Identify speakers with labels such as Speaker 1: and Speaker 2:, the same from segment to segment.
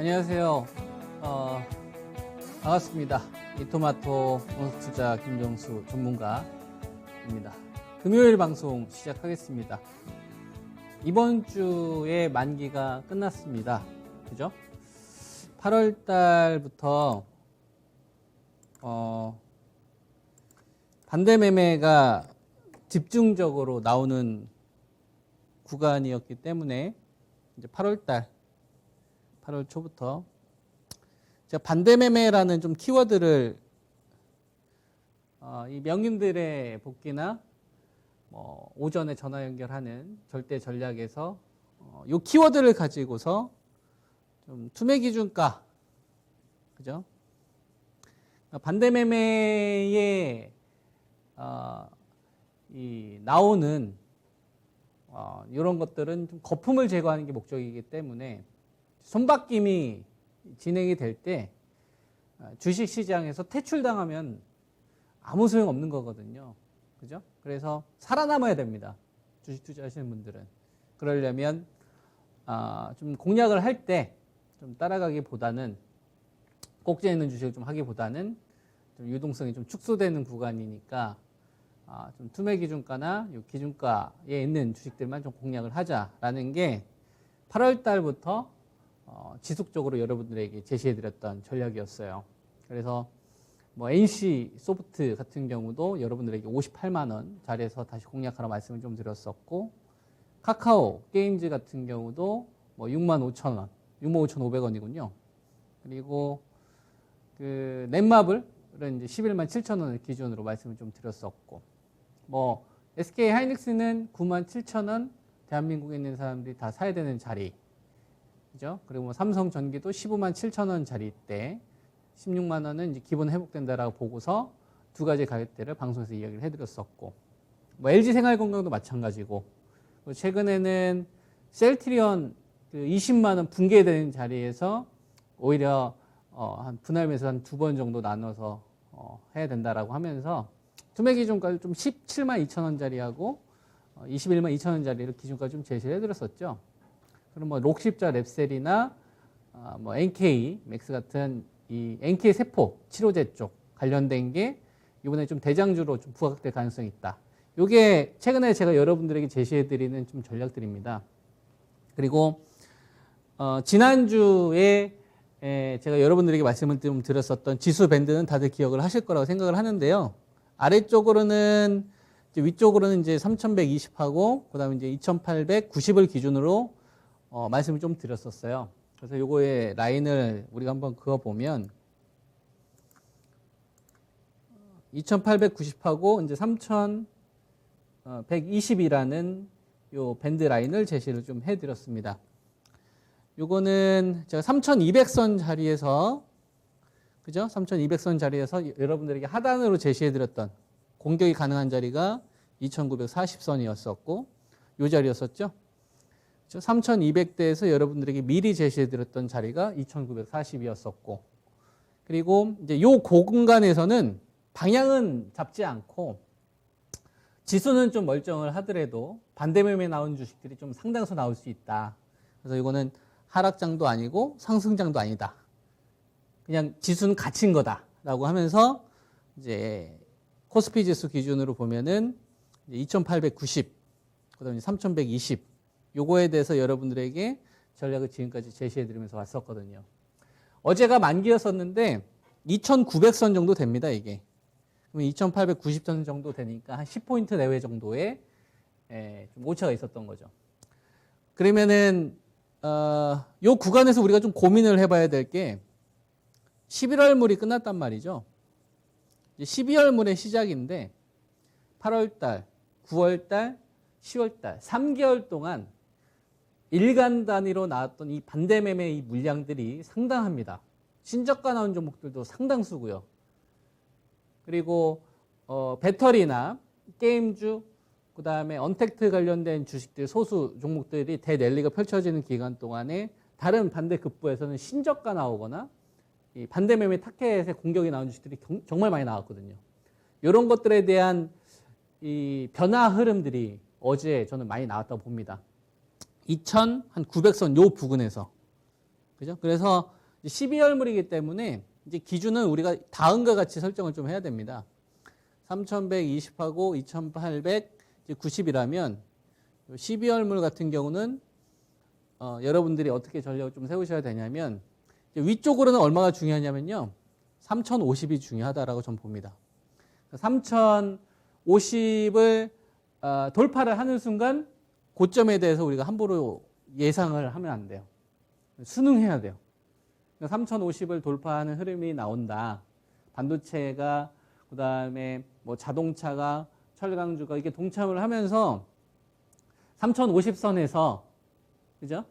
Speaker 1: 안녕하세요. 반갑습니다. 이토마토 투자 김정수 전문가입니다. 금요일 방송 시작하겠습니다. 이번 주에 만기가 끝났습니다. 그죠? 8월 달부터 반대 매매가 집중적으로 나오는 구간이었기 때문에 이제 8월 초부터 제가 반대 매매라는 좀 키워드를 이 명인들의 복귀나 오전에 전화 연결하는 절대 전략에서 이 키워드를 가지고서 좀 투매 기준가, 그죠? 반대 매매에 나오는 이런 것들은 좀 거품을 제거하는 게 목적이기 때문에 손바뀜이 진행이 될 때 주식시장에서 퇴출당하면 아무 소용 없는 거거든요. 그죠? 그래서 살아남아야 됩니다. 주식 투자하시는 분들은. 그러려면 좀 공략을 할 때 좀 따라가기보다는 꼭지에 있는 주식을 좀 하기보다는 좀 유동성이 좀 축소되는 구간이니까 좀 투매 기준가나 이 기준가에 있는 주식들만 좀 공략을 하자라는 게 8월 달부터 지속적으로 여러분들에게 제시해드렸던 전략이었어요. 그래서 NC 소프트 같은 경우도 여러분들에게 58만 원 자리에서 다시 공략하라 말씀을 좀 드렸었고, 카카오 게임즈 같은 경우도 65,000원, 65,500원이군요. 그리고 그 넷마블은 이제 117,000원을 기준으로 말씀을 좀 드렸었고, SK 하이닉스는 97,000원, 대한민국에 있는 사람들이 다 사야 되는 자리. 그죠? 그리고 삼성전기도 157,000원 자리 때 16만 원은 이제 기본 회복된다라고 보고서 두 가지 가격대를 방송에서 이야기를 해드렸었고, LG생활건강도 마찬가지고, 최근에는 셀트리온 그 20만 원 붕괴되는 자리에서 오히려 한 분할 매수 한 두 번 정도 나눠서 해야 된다라고 하면서 투매 기준가를 좀 17만 2천 원짜리하고 21만 2천 원짜리를 기준가 좀 제시를 해드렸었죠. 그럼 록십자 랩셀이나 NK 맥스 같은 이 NK 세포 치료제 쪽 관련된 게 이번에 좀 대장주로 좀 부각될 가능성이 있다. 이게 최근에 제가 여러분들에게 제시해드리는 좀 전략들입니다. 그리고 지난주에 제가 여러분들에게 말씀을 좀 드렸었던 지수 밴드는 다들 기억을 하실 거라고 생각을 하는데요. 아래쪽으로는 위쪽으로는 이제 3,120하고 그다음에 이제 2,890을 기준으로 말씀을 좀 드렸었어요. 그래서 요거의 라인을 우리가 한번 그어 보면 2,890하고 이제 3,120이라는 요 밴드 라인을 제시를 좀 해드렸습니다. 요거는 제가 3,200선 자리에서, 그죠? 3,200선 자리에서 여러분들에게 하단으로 제시해드렸던 공격이 가능한 자리가 2,940선이었었고, 요 자리였었죠? 3,200대에서 여러분들에게 미리 제시해드렸던 자리가 2,940이었었고, 그리고 이제 요 공간에서는 방향은 잡지 않고 지수는 좀 멀쩡을 하더라도 반대 매매 나온 주식들이 좀 상당수 나올 수 있다. 그래서 이거는 하락장도 아니고 상승장도 아니다. 그냥 지수는 갇힌 거다라고 하면서 이제 코스피 지수 기준으로 보면은 2,890, 그다음에 3,120. 요거에 대해서 여러분들에게 전략을 지금까지 제시해드리면서 왔었거든요. 어제가 만기였었는데 2,900선 정도 됩니다, 이게. 그럼 2,890선 정도 되니까 한 10포인트 내외 정도의 좀 오차가 있었던 거죠. 그러면은 요 구간에서 우리가 좀 고민을 해봐야 될 게 11월물이 끝났단 말이죠. 12월물의 시작인데 8월달, 9월달, 10월달 3개월 동안 일간 단위로 나왔던 이 반대 매매 이 물량들이 상당합니다. 신저가 나온 종목들도 상당수고요. 그리고 배터리나 게임주, 그 다음에 언택트 관련된 주식들 소수 종목들이 대랠리가 펼쳐지는 기간 동안에 다른 반대 급부에서는 신저가 나오거나 이 반대 매매 타켓의 공격이 나온 주식들이 정말 많이 나왔거든요. 이런 것들에 대한 이 변화 흐름들이 어제 저는 많이 나왔다고 봅니다. 2,900선 요 부근에서 그죠? 그래서 12열물이기 때문에 이제 기준은 우리가 다음과 같이 설정을 좀 해야 됩니다. 3120하고 2890이라면 12열물 같은 경우는 여러분들이 어떻게 전략을 좀 세우셔야 되냐면 위쪽으로는 얼마가 중요하냐면요. 3050이 중요하다라고 저는 봅니다. 3050을 돌파를 하는 순간 고점에 대해서 우리가 함부로 예상을 하면 안 돼요. 순응해야 돼요. 3050을 돌파하는 흐름이 나온다. 반도체가 그다음에 뭐 자동차가 철강주가 이게 동참을 하면서 3050선에서 그죠?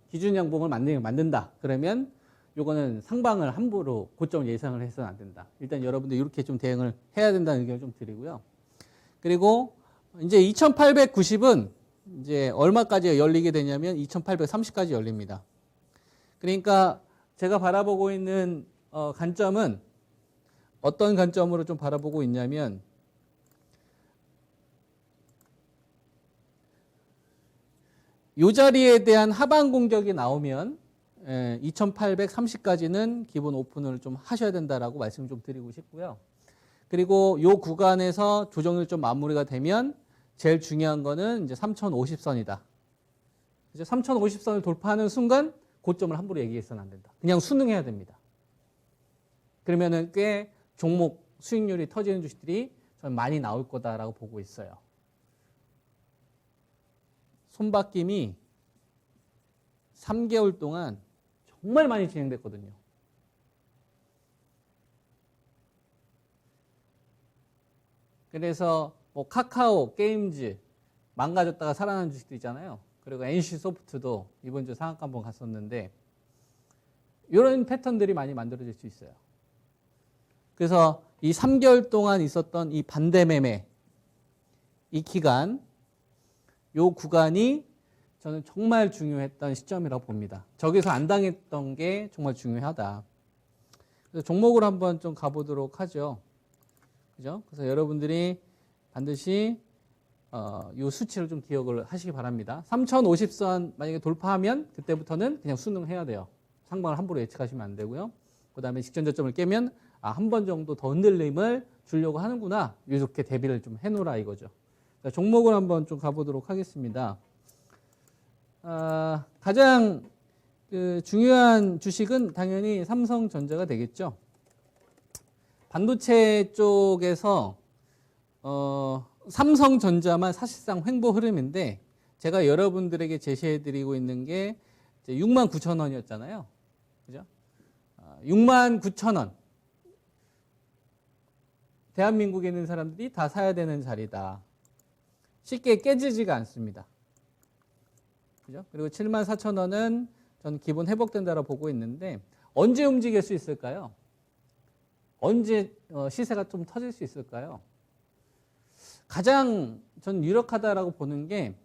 Speaker 1: 기준 양봉을 만든다. 그러면 요거는 상방을 함부로 고점 예상을 해서는 안 된다. 일단 여러분들 이렇게 좀 대응을 해야 된다는 의견을 좀 드리고요. 그리고 이제 2890은 이제 얼마까지 열리게 되냐면 2830까지 열립니다. 그러니까 제가 바라보고 있는 관점은 어떤 관점으로 좀 바라보고 있냐면 이 자리에 대한 하방 공격이 나오면 2830까지는 기본 오픈을 좀 하셔야 된다라고 말씀을 좀 드리고 싶고요. 그리고 이 구간에서 조정이 좀 마무리가 되면 제일 중요한 거는 이제 3050선이다. 이제 3050선을 돌파하는 순간 고점을 함부로 얘기해서는 안 된다. 그냥 순응해야 됩니다. 그러면은 꽤 종목 수익률이 터지는 주식들이 저는 많이 나올 거다라고 보고 있어요. 손바뀜이 3개월 동안 정말 많이 진행됐거든요. 그래서 뭐 카카오, 게임즈 망가졌다가 살아난 주식도 있잖아요. 그리고 NC소프트도 이번 주 상한가 한번 갔었는데 이런 패턴들이 많이 만들어질 수 있어요. 그래서 이 3개월 동안 있었던 이 반대 매매 이 기간 요 구간이 저는 정말 중요했던 시점이라고 봅니다. 저기서 안 당했던 게 정말 중요하다. 그래서 종목을 한번 좀 가보도록 하죠. 그죠? 그래서 여러분들이 반드시 이 수치를 좀 기억을 하시기 바랍니다. 3050선 만약에 돌파하면 그때부터는 그냥 순응해야 돼요. 상방을 함부로 예측하시면 안 되고요. 그 다음에 직전 저점을 깨면 한 번 정도 더 흔들림을 주려고 하는구나. 이렇게 대비를 좀 해놓으라 이거죠. 자, 종목을 한번 좀 가보도록 하겠습니다. 가장 중요한 주식은 당연히 삼성전자가 되겠죠. 반도체 쪽에서 삼성전자만 사실상 횡보 흐름인데 제가 여러분들에게 제시해드리고 있는 게 69,000원이었잖아요. 그죠? 69,000원. 대한민국에 있는 사람들이 다 사야 되는 자리다. 쉽게 깨지지가 않습니다. 그죠? 그리고 74,000원은 저는 기본 회복된다고 보고 있는데 언제 움직일 수 있을까요? 언제 시세가 좀 터질 수 있을까요? 가장 전 유력하다라고 보는 게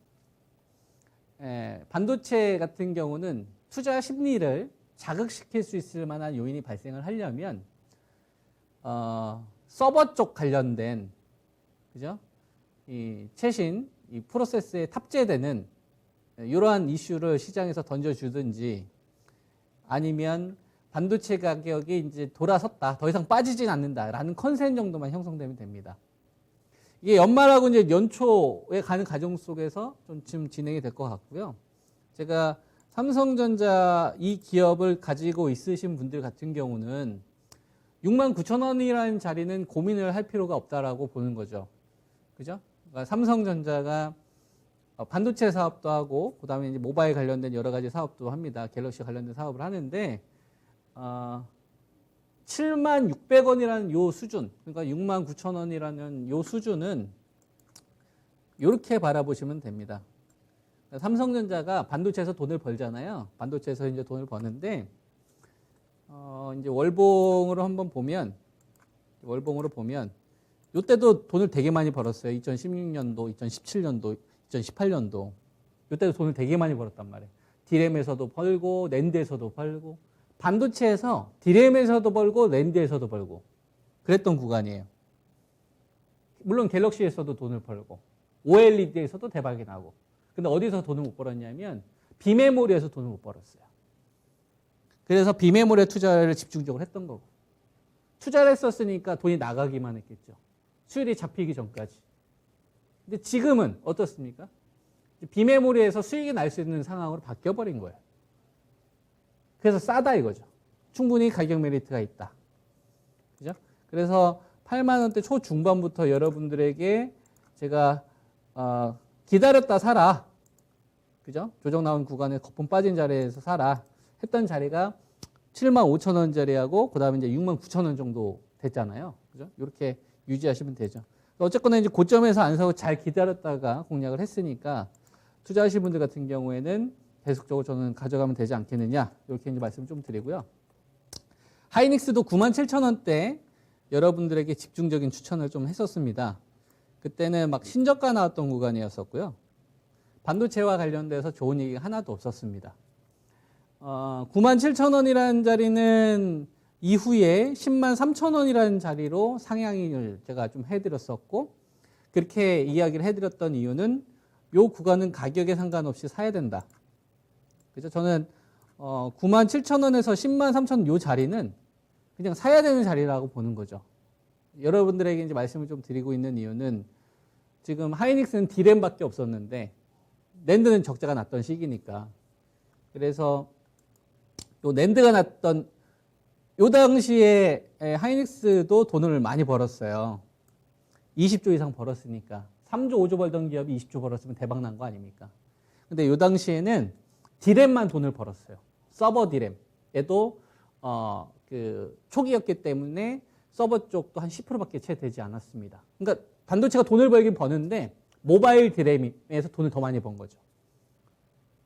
Speaker 1: 반도체 같은 경우는 투자 심리를 자극시킬 수 있을 만한 요인이 발생을 하려면 서버 쪽 관련된 그죠? 이 최신 이 프로세스에 탑재되는 이러한 이슈를 시장에서 던져주든지 아니면 반도체 가격이 이제 돌아섰다, 더 이상 빠지진 않는다라는 컨센 정도만 형성되면 됩니다. 이게 연말하고 이제 연초에 가는 과정 속에서 좀 지금 진행이 될 것 같고요. 제가 삼성전자 이 기업을 가지고 있으신 분들 같은 경우는 69,000원이라는 자리는 고민을 할 필요가 없다라고 보는 거죠. 그죠? 그러니까 삼성전자가 반도체 사업도 하고 그다음에 이제 모바일 관련된 여러 가지 사업도 합니다. 갤럭시 관련된 사업을 하는데 76,600원이라는 요 수준, 그러니까 69,000원이라는 요 수준은 이렇게 바라보시면 됩니다. 삼성전자가 반도체에서 돈을 벌잖아요. 반도체에서 이제 돈을 버는데 이제 월봉으로 한번 보면 이때도 돈을 되게 많이 벌었어요. 2016년도, 2017년도, 2018년도 이때도 돈을 되게 많이 벌었단 말이에요. 디램에서도 벌고 낸드에서도 벌고 반도체에서 디램에서도 벌고 낸드에서도 벌고 그랬던 구간이에요. 물론 갤럭시에서도 돈을 벌고 OLED에서도 대박이 나고 근데 어디서 돈을 못 벌었냐면 비메모리에서 돈을 못 벌었어요. 그래서 비메모리에 투자를 집중적으로 했던 거고. 투자를 했었으니까 돈이 나가기만 했겠죠. 수율이 잡히기 전까지. 근데 지금은 어떻습니까? 비메모리에서 수익이 날 수 있는 상황으로 바뀌어버린 거예요. 그래서 싸다 이거죠. 충분히 가격 메리트가 있다. 그죠? 그래서 8만 원대 초중반부터 여러분들에게 제가 기다렸다 사라. 그죠? 조정 나온 구간에 거품 빠진 자리에서 사라. 했던 자리가 7만 5천 원짜리하고 그다음에 이제 6만 9천 원 정도 됐잖아요. 그죠? 이렇게 유지하시면 되죠. 어쨌거나 이제 고점에서 안 사고 잘 기다렸다가 공략을 했으니까 투자하실 분들 같은 경우에는 계속적으로 저는 가져가면 되지 않겠느냐. 이렇게 이제 말씀 좀 드리고요. 하이닉스도 9만 7천 원대 여러분들에게 집중적인 추천을 좀 했었습니다. 그때는 막 신저가 나왔던 구간이었었고요. 반도체와 관련돼서 좋은 얘기가 하나도 없었습니다. 9만 7천 원이라는 자리는 이후에 10만 3천 원이라는 자리로 상향을 제가 좀 해드렸었고, 그렇게 이야기를 해드렸던 이유는 요 구간은 가격에 상관없이 사야 된다. 그래서 저는 9만 7천 원에서 10만 3천 원 요 자리는 그냥 사야 되는 자리라고 보는 거죠. 여러분들에게 이제 말씀을 좀 드리고 있는 이유는 지금 하이닉스는 디램밖에 없었는데 낸드는 적자가 났던 시기니까. 그래서 요 낸드가 났던 요 당시에 하이닉스도 돈을 많이 벌었어요. 20조 이상 벌었으니까. 3조 5조 벌던 기업이 20조 벌었으면 대박 난 거 아닙니까? 근데 요 당시에는 디램만 돈을 벌었어요. 서버 디램. 얘도 그 초기였기 때문에 서버 쪽도 한 10%밖에 채 되지 않았습니다. 그러니까 반도체가 돈을 벌긴 버는데 모바일 디램에서 돈을 더 많이 번 거죠.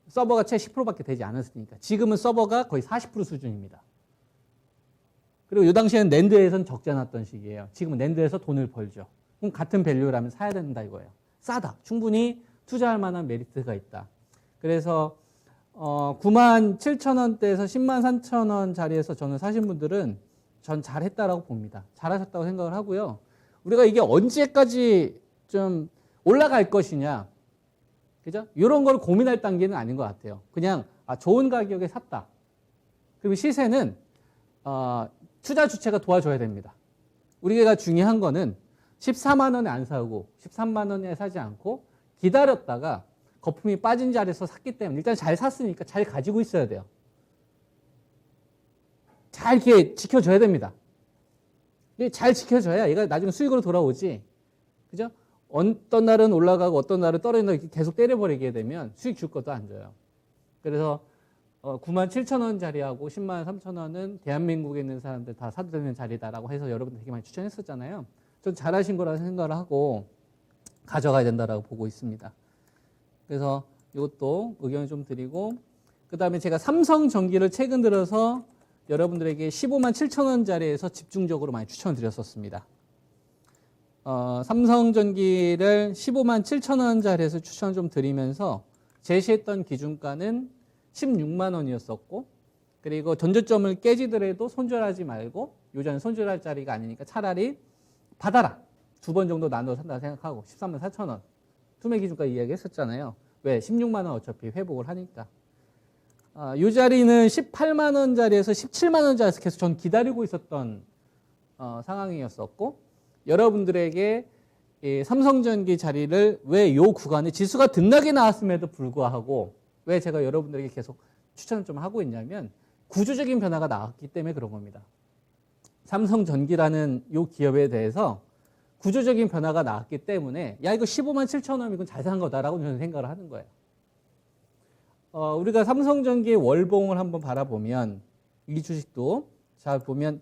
Speaker 1: 서버가 채 10%밖에 되지 않았으니까. 지금은 서버가 거의 40% 수준입니다. 그리고 이 당시에는 낸드에서는 적자 났던 시기예요. 지금은 낸드에서 돈을 벌죠. 그럼 같은 밸류라면 사야 된다 이거예요. 싸다. 충분히 투자할 만한 메리트가 있다. 그래서 9만 7천 원대에서 10만 3천 원 자리에서 저는 사신 분들은 전 잘했다라고 봅니다. 잘하셨다고 생각을 하고요. 우리가 이게 언제까지 좀 올라갈 것이냐, 그죠? 이런 걸 고민할 단계는 아닌 것 같아요. 그냥 좋은 가격에 샀다. 그리고 시세는 투자 주체가 도와줘야 됩니다. 우리가 중요한 거는 14만 원에 안 사고 13만 원에 사지 않고 기다렸다가 거품이 빠진 자리에서 샀기 때문에 일단 잘 샀으니까 잘 가지고 있어야 돼요. 잘 이렇게 지켜줘야 됩니다. 잘 지켜줘야 얘가 나중에 수익으로 돌아오지. 그죠? 어떤 날은 올라가고 어떤 날은 떨어진다 이렇게 계속 때려버리게 되면 수익 줄 것도 안 줘요. 그래서 9만 7천 원 자리하고 10만 3천 원은 대한민국에 있는 사람들 다 사도 되는 자리다라고 해서 여러분들 되게 많이 추천했었잖아요. 전 잘하신 거라고 생각을 하고 가져가야 된다라고 보고 있습니다. 그래서 이것도 의견을 좀 드리고, 그 다음에 제가 삼성전기를 최근 들어서 여러분들에게 15만 7천 원짜리에서 집중적으로 많이 추천을 드렸었습니다. 삼성전기를 15만 7천 원짜리에서 추천 좀 드리면서 제시했던 기준가는 16만 원이었었고, 그리고 전저점을 깨지더라도 손절하지 말고, 요전에 손절할 자리가 아니니까 차라리 받아라. 2번 정도 나눠 산다 생각하고 13만 4천 원. 투매 기준가 이야기했었잖아요. 왜? 16만 원 어차피 회복을 하니까. 이 자리는 18만 원짜리에서 17만 원짜리에서 계속 전 기다리고 있었던 상황이었었고, 여러분들에게 이 삼성전기 자리를 왜 이 구간에 지수가 등락이 나왔음에도 불구하고 왜 제가 여러분들에게 계속 추천을 좀 하고 있냐면 구조적인 변화가 나왔기 때문에 그런 겁니다. 삼성전기라는 이 기업에 대해서 구조적인 변화가 나왔기 때문에 야 이거 15만 7천 원 이건 잘 산 거다라고 저는 생각을 하는 거예요. 우리가 삼성전기의 월봉을 한번 바라보면 이 주식도 잘 보면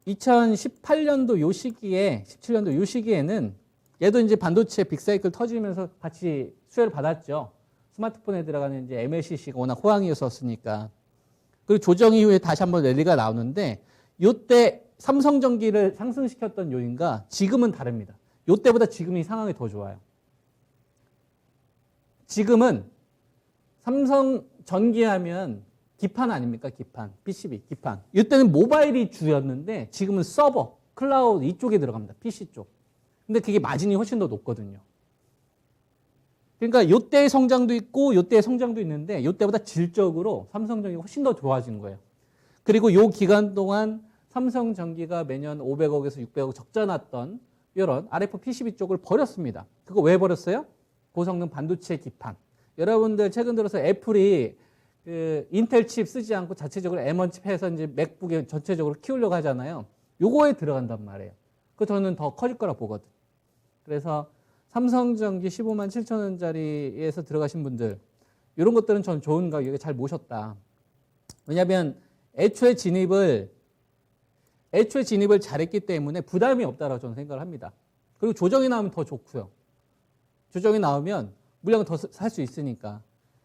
Speaker 1: 2018년도 요 시기에 17년도 요 시기에는 얘도 이제 반도체 빅사이클 터지면서 같이 수혜를 받았죠. 스마트폰에 들어가는 이제 MLCC가 워낙 호황이었었으니까. 그리고 조정 이후에 다시 한번 랠리가 나오는데 요때 삼성전기를 상승시켰던 요인과 지금은 다릅니다. 요때보다 지금이 상황이 더 좋아요. 지금은 삼성전기 하면 기판 아닙니까? 기판, PCB, 기판. 이때는 모바일이 주였는데 지금은 서버, 클라우드 이쪽에 들어갑니다. PC 쪽. 근데 그게 마진이 훨씬 더 높거든요. 그러니까 요때의 성장도 있고 요때의 성장도 있는데 요때보다 질적으로 삼성전기가 훨씬 더 좋아진 거예요. 그리고 요 기간 동안 삼성전기가 매년 500억에서 600억 적자 났던 이런 RF PCB 쪽을 버렸습니다. 그거 왜 버렸어요? 고성능 반도체 기판. 여러분들 최근 들어서 애플이 그 인텔 칩 쓰지 않고 자체적으로 M1 칩 해서 이제 맥북에 전체적으로 키우려고 하잖아요. 요거에 들어간단 말이에요. 그 저는 더 커질 거라 보거든. 그래서 삼성전기 15만 7천 원짜리에서 들어가신 분들 이런 것들은 전 좋은 가격에 잘 모셨다. 왜냐하면 애초에 진입을 잘했기 때문에 부담이 없다라고 저는 생각을 합니다. 그리고 조정이 나오면 더 좋고요. 조정이 나오면 물량을 더 살 수 있으니까.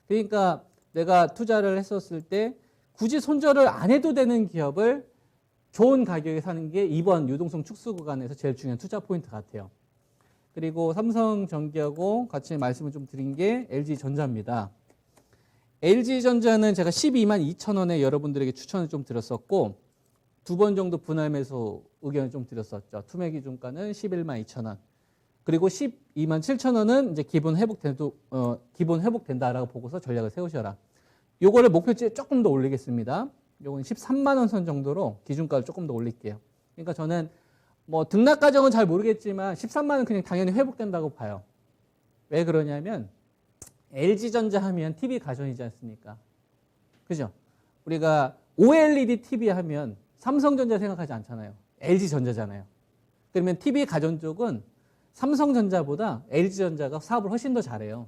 Speaker 1: 그러니까 내가 투자를 했었을 때 굳이 손절을 안 해도 되는 기업을 좋은 가격에 사는 게 이번 유동성 축소 구간에서 제일 중요한 투자 포인트 같아요. 그리고 삼성전기하고 같이 말씀을 좀 드린 게 LG전자입니다. LG전자는 제가 12만 2천 원에 여러분들에게 추천을 좀 드렸었고 2번 정도 분할 매수 의견을 좀 드렸었죠. 투매 기준가는 11만 2천 원. 그리고 12만 7천 원은 이제 기본 회복된다라고 보고서 전략을 세우셔라. 요거를 목표치에 조금 더 올리겠습니다. 요건 13만 원 선 정도로 기준가를 조금 더 올릴게요. 그러니까 저는 뭐 등락 과정은 잘 모르겠지만 13만 원 그냥 당연히 회복된다고 봐요. 왜 그러냐면 LG전자 하면 TV 가전이지 않습니까? 그죠? 우리가 OLED TV 하면 삼성전자 생각하지 않잖아요. LG전자잖아요. 그러면 TV 가전 쪽은 삼성전자보다 LG전자가 사업을 훨씬 더 잘해요.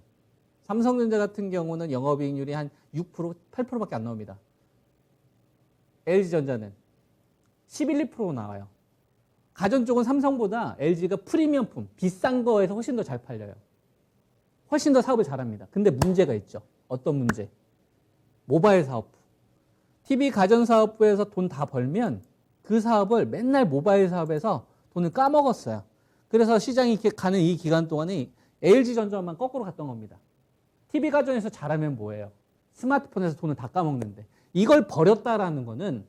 Speaker 1: 삼성전자 같은 경우는 영업이익률이 한 6%, 8%밖에 안 나옵니다. LG전자는 11, 2% 나와요. 가전 쪽은 삼성보다 LG가 프리미엄품, 비싼 거에서 훨씬 더 잘 팔려요. 훨씬 더 사업을 잘합니다. 근데 문제가 있죠. 어떤 문제? 모바일 사업부. TV 가전 사업부에서 돈 다 벌면 그 사업을 맨날 모바일 사업에서 돈을 까먹었어요. 그래서 시장이 이렇게 가는 이 기간 동안에 LG전자만 거꾸로 갔던 겁니다. TV 가전에서 잘하면 뭐예요? 스마트폰에서 돈을 다 까먹는데. 이걸 버렸다라는 거는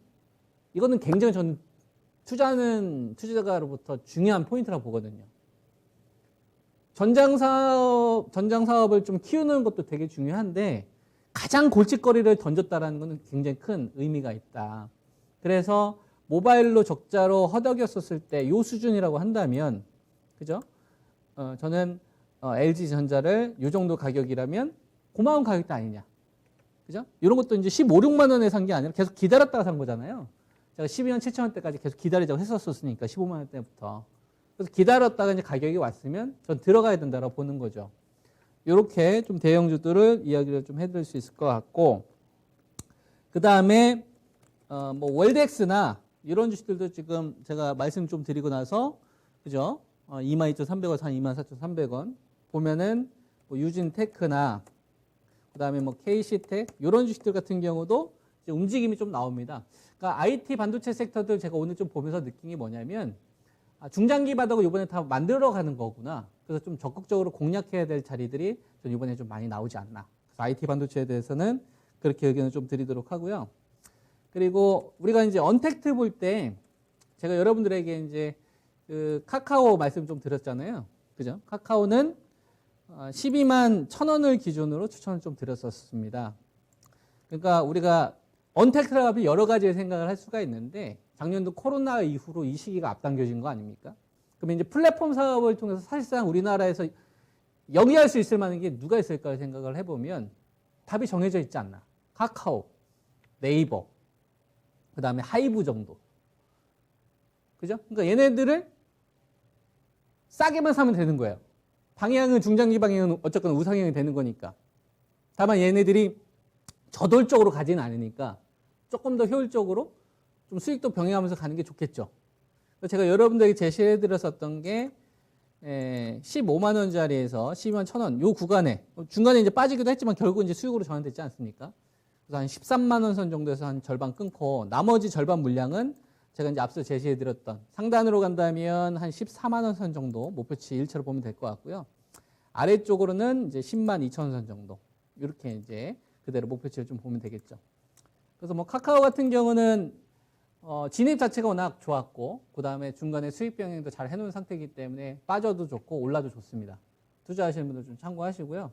Speaker 1: 이거는 굉장히 저는 투자하는 투자자로부터 중요한 포인트라고 보거든요. 전장 사업을 좀 키우는 것도 되게 중요한데 가장 골칫거리를 던졌다라는 것은 굉장히 큰 의미가 있다. 그래서 모바일로 적자로 허덕였었을 때 이 수준이라고 한다면, 그죠? 저는 LG전자를 이 정도 가격이라면 고마운 가격대 아니냐. 그죠? 이런 것도 이제 15, 6만 원에 산 게 아니라 계속 기다렸다가 산 거잖아요. 제가 12만 7천 원대까지 계속 기다리자고 했었으니까 15만 원대부터. 그래서 기다렸다가 이제 가격이 왔으면 전 들어가야 된다고 보는 거죠. 이렇게 좀 대형주들을 이야기를 좀 해드릴 수 있을 것 같고, 그 다음에 뭐 월덱스나 이런 주식들도 지금 제가 말씀 좀 드리고 나서, 그죠? 22,300원, 한 24,300원 보면은 뭐 유진테크나 그 다음에 뭐 KC텍 이런 주식들 같은 경우도 이제 움직임이 좀 나옵니다. 그러니까 IT 반도체 섹터들 제가 오늘 좀 보면서 느낀 게 뭐냐면 중장기 바닥을 이번에 다 만들어 가는 거구나. 그래서 좀 적극적으로 공략해야 될 자리들이 전 이번에 좀 많이 나오지 않나. 그래서 IT 반도체에 대해서는 그렇게 의견을 좀 드리도록 하고요. 그리고 우리가 이제 언택트 볼 때 제가 여러분들에게 이제 그 카카오 말씀 좀 드렸잖아요. 그죠? 카카오는 12만 1,000원을 기준으로 추천을 좀 드렸었습니다. 그러니까 우리가 언택트랍이 여러 가지의 생각을 할 수가 있는데 작년도 코로나 이후로 이 시기가 앞당겨진 거 아닙니까? 그러면 이제 플랫폼 사업을 통해서 사실상 우리나라에서 영위할 수 있을 만한 게 누가 있을까 생각을 해보면 답이 정해져 있지 않나. 카카오, 네이버, 그 다음에 하이브 정도. 그죠? 그러니까 얘네들을 싸게만 사면 되는 거예요. 방향은 중장기 방향은 어쨌거나 우상향이 되는 거니까. 다만 얘네들이 저돌적으로 가지는 않으니까 조금 더 효율적으로 좀 수익도 병행하면서 가는 게 좋겠죠. 제가 여러분들에게 제시해 드렸었던 게 15만 원짜리에서 12만 1,000원 요 구간에 중간에 이제 빠지기도 했지만 결국 이제 수익으로 전환됐지 않습니까? 그래서 한 13만 원 선 정도에서 한 절반 끊고 나머지 절반 물량은 제가 이제 앞서 제시해 드렸던 상단으로 간다면 한 14만 원 선 정도 목표치 1차로 보면 될 것 같고요. 아래쪽으로는 이제 10만 2천 원 선 정도 이렇게 이제 그대로 목표치를 좀 보면 되겠죠. 그래서 뭐 카카오 같은 경우는 진입 자체가 워낙 좋았고 그 다음에 중간에 수익 병행도 잘 해놓은 상태이기 때문에 빠져도 좋고 올라도 좋습니다. 투자하시는 분들 좀 참고하시고요.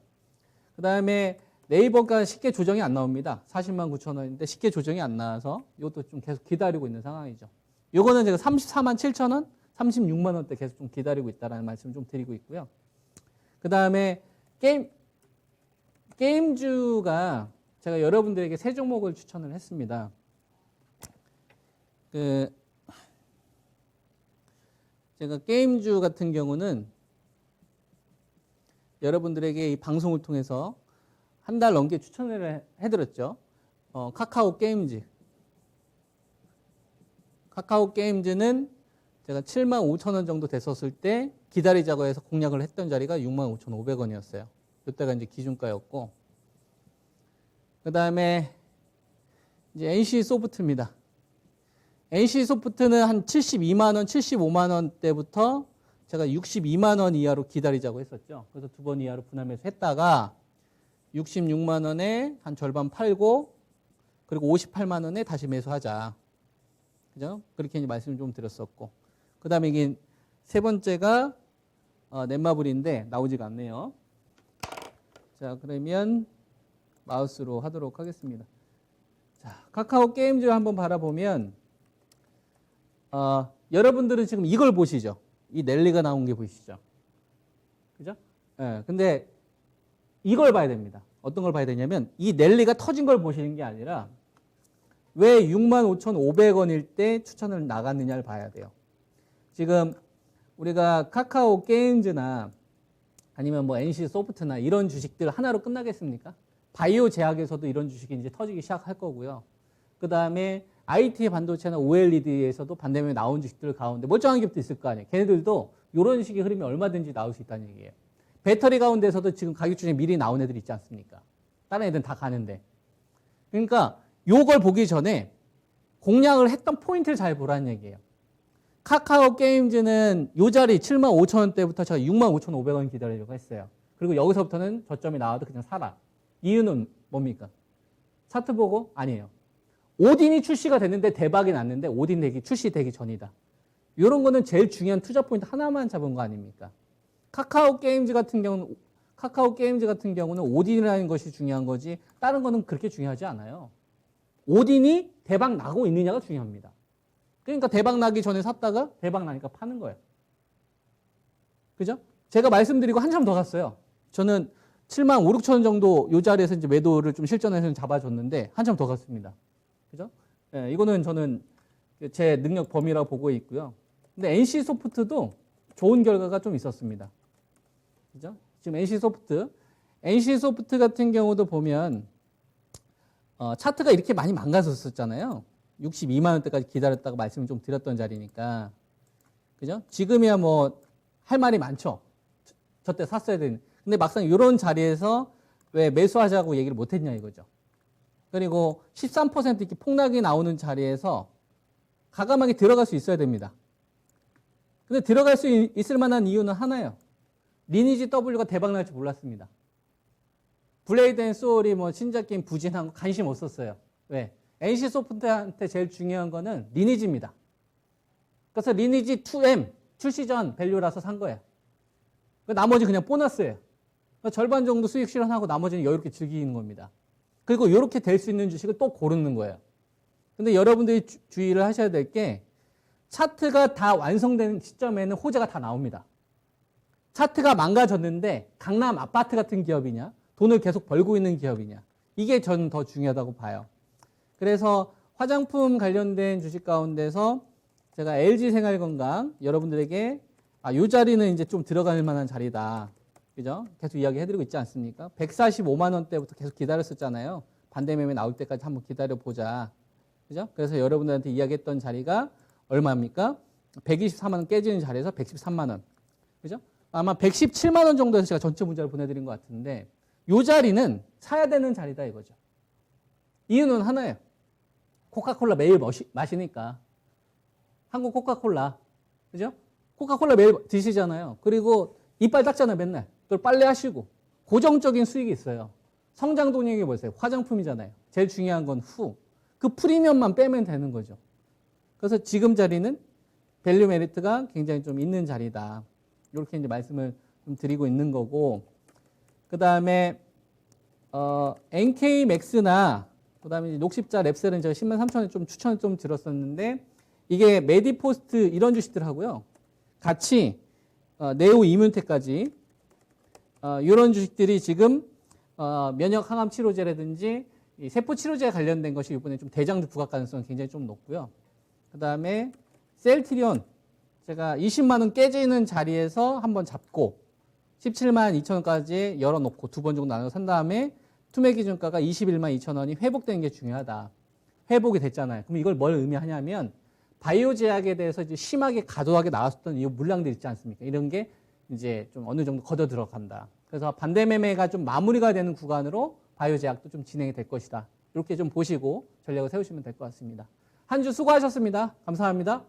Speaker 1: 그 다음에 네이버가 쉽게 조정이 안 나옵니다. 40만 9천 원인데 쉽게 조정이 안 나와서 이것도 좀 계속 기다리고 있는 상황이죠. 요거는 제가 34만 7천 원, 36만 원대 계속 좀 기다리고 있다라는 말씀 좀 드리고 있고요. 그 다음에 게임주가 제가 여러분들에게 세 종목을 추천을 했습니다. 제가 게임주 같은 경우는 여러분들에게 이 방송을 통해서 한 달 넘게 추천을 해드렸죠. 카카오 게임즈. 카카오 게임즈는 제가 7만 5천 원 정도 됐었을 때 기다리자고 해서 공략을 했던 자리가 6만 5,500원이었어요. 이때가 이제 기준가였고, 그 다음에 이제 NC 소프트입니다. NC 소프트는 한 72만 원, 75만 원대부터 제가 62만 원 이하로 기다리자고 했었죠. 그래서 두 번 이하로 분할 매수했다가 66만 원에 한 절반 팔고 그리고 58만 원에 다시 매수하자. 그죠? 그렇게 이제 말씀을 좀 드렸었고, 그 다음에 이게 세 번째가 넷마블인데 나오지가 않네요. 자, 그러면 마우스로 하도록 하겠습니다. 자, 카카오 게임즈 한번 바라보면 여러분들은 지금 이걸 보시죠. 이 넬리가 나온 게 보이시죠? 그죠? 예, 근데 이걸 봐야 됩니다. 어떤 걸 봐야 되냐면 이 넬리가 터진 걸 보시는 게 아니라 왜 65,500원일 때 추천을 나갔느냐를 봐야 돼요. 지금 우리가 카카오 게임즈나 아니면 뭐 NC 소프트나 이런 주식들 하나로 끝나겠습니까? 바이오 제약에서도 이런 주식이 이제 터지기 시작할 거고요. 그 다음에 IT 반도체나 OLED에서도 반대면에 나온 주식들 가운데 멀쩡한 기업도 있을 거 아니에요. 걔네들도 이런 식의 흐름이 얼마든지 나올 수 있다는 얘기예요. 배터리 가운데서도 지금 가격 중에 미리 나온 애들 있지 않습니까? 다른 애들은 다 가는데. 그러니까 요걸 보기 전에 공략을 했던 포인트를 잘 보라는 얘기예요. 카카오 게임즈는 요 자리 7만 5천 원대부터 제가 6만 5,500원 기다리려고 했어요. 그리고 여기서부터는 저점이 나와도 그냥 사라. 이유는 뭡니까? 차트 보고? 아니에요. 오딘이 출시가 됐는데 대박이 났는데 오딘 출시되기 전이다. 이런 거는 제일 중요한 투자 포인트 하나만 잡은 거 아닙니까? 카카오 게임즈 같은 경우는 오딘이라는 것이 중요한 거지 다른 거는 그렇게 중요하지 않아요. 오딘이 대박 나고 있느냐가 중요합니다. 그러니까 대박 나기 전에 샀다가 대박 나니까 파는 거예요. 그죠? 제가 말씀드리고 한참 더 갔어요. 저는 7만 5, 6천 원 정도 이 자리에서 이제 매도를 좀 실전에서 잡아줬는데 한참 더 갔습니다. 그죠? 예, 이거는 저는 제 능력 범위라고 보고 있고요. 근데 NC 소프트도 좋은 결과가 좀 있었습니다. 그죠? 지금 NC 소프트 같은 경우도 보면 차트가 이렇게 많이 망가졌었잖아요. 62만 원대까지 기다렸다가 말씀을 좀 드렸던 자리니까. 그죠? 지금이야 뭐 할 말이 많죠. 저때 샀어야 되는. 근데 막상 이런 자리에서 왜 매수하자고 얘기를 못 했냐 이거죠. 그리고 13% 이렇게 폭락이 나오는 자리에서 과감하게 들어갈 수 있어야 됩니다. 근데 들어갈 수 있을 만한 이유는 하나예요. 리니지 W가 대박 날지 몰랐습니다. 블레이드 앤 소울이 뭐 신작 게임 부진한 거 관심 없었어요. 왜? NC 소프트한테 제일 중요한 거는 리니지입니다. 그래서 리니지 2M 출시 전 밸류라서 산 거예요. 나머지 그냥 보너스예요. 절반 정도 수익 실현하고 나머지는 여유롭게 즐기는 겁니다. 그리고 이렇게 될 수 있는 주식을 또 고르는 거예요. 근데 여러분들이 주의를 하셔야 될 게 차트가 다 완성되는 시점에는 호재가 다 나옵니다. 차트가 망가졌는데 강남 아파트 같은 기업이냐, 돈을 계속 벌고 있는 기업이냐, 이게 저는 더 중요하다고 봐요. 그래서 화장품 관련된 주식 가운데서 제가 LG생활건강 여러분들에게 이 자리는 이제 좀 들어갈 만한 자리다. 그죠? 계속 이야기 해드리고 있지 않습니까? 145만 원대부터 계속 기다렸었잖아요. 반대 매매 나올 때까지 한번 기다려보자. 그죠? 그래서 여러분들한테 이야기했던 자리가 얼마입니까? 124만 원 깨지는 자리에서 113만 원. 그죠? 아마 117만 원 정도에서 제가 전체 문자를 보내드린 것 같은데 이 자리는 사야 되는 자리다 이거죠. 이유는 하나예요. 코카콜라 매일 마시니까. 한국 코카콜라. 그죠? 코카콜라 매일 드시잖아요. 그리고 이빨 닦잖아요, 맨날. 그걸 빨래 하시고. 고정적인 수익이 있어요. 성장 동력이 뭐였어요? 화장품이잖아요. 제일 중요한 건 후. 그 프리미엄만 빼면 되는 거죠. 그래서 지금 자리는 밸류 메리트가 굉장히 좀 있는 자리다. 이렇게 이제 말씀을 좀 드리고 있는 거고. 그 다음에 NK 맥스나 그다음에 이제 녹십자 랩셀은 제가 10만 3천원에 좀 추천을 좀 드렸었는데 이게 메디포스트 이런 주식들하고요. 같이 네오 이뮨텍까지 이런 주식들이 지금 면역 항암 치료제라든지 이 세포 치료제에 관련된 것이 이번에 좀 대장주 부각 가능성이 굉장히 좀 높고요. 그다음에 셀트리온 제가 20만 원 깨지는 자리에서 한번 잡고 17만 2천 원까지 열어놓고 두 번 정도 나눠서 산 다음에 투매 기준가가 21만 2천 원이 회복되는 게 중요하다. 회복이 됐잖아요. 그럼 이걸 뭘 의미하냐면 바이오 제약에 대해서 이제 심하게 과도하게 나왔었던 이 물량들 있지 않습니까? 이런 게 이제 좀 어느 정도 걷어 들어간다. 그래서 반대 매매가 좀 마무리가 되는 구간으로 바이오 제약도 좀 진행이 될 것이다. 이렇게 좀 보시고 전략을 세우시면 될 것 같습니다. 한 주 수고하셨습니다. 감사합니다.